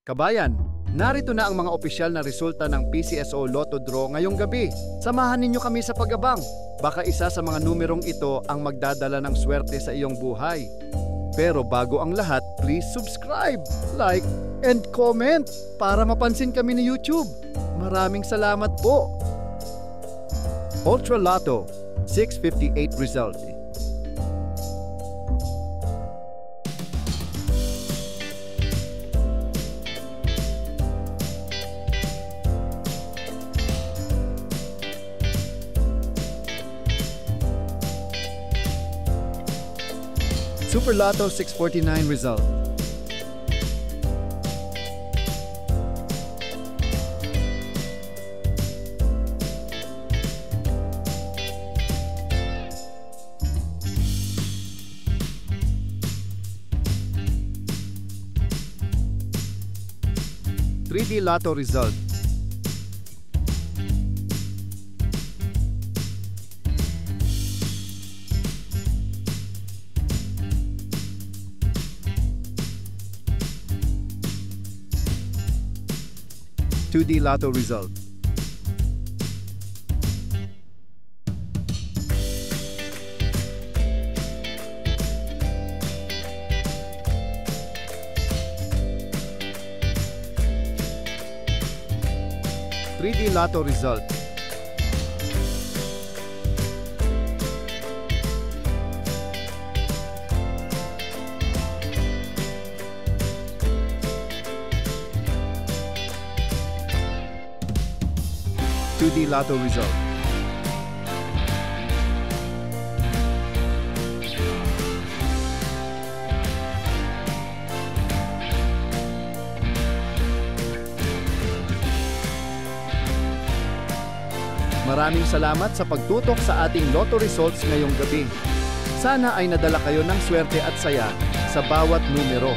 Kabayan, narito na ang mga opisyal na resulta ng PCSO Lotto Draw ngayong gabi. Samahan ninyo kami sa pag-abang. Baka isa sa mga numerong ito ang magdadala ng swerte sa iyong buhay. Pero bago ang lahat, please subscribe, like, and comment para mapansin kami ni YouTube. Maraming salamat po. Ultra Lotto, 658 result. Super Lotto 649 result. Three-D Lotto result. Two-D Lotto result. Three-D Lotto result. Two-D Lotto result. Maraming salamat sa pagtutok sa ating Lotto results ngayong gabi. Sana ay nadala kayo ng swerte at saya sa bawat numero.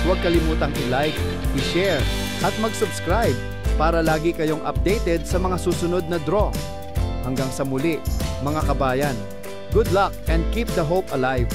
Huwag kalimutang i-like, i-share, at mag-subscribe para lagi kayong updated sa mga susunod na draw. Hanggang sa muli, mga kabayan. Good luck and keep the hope alive!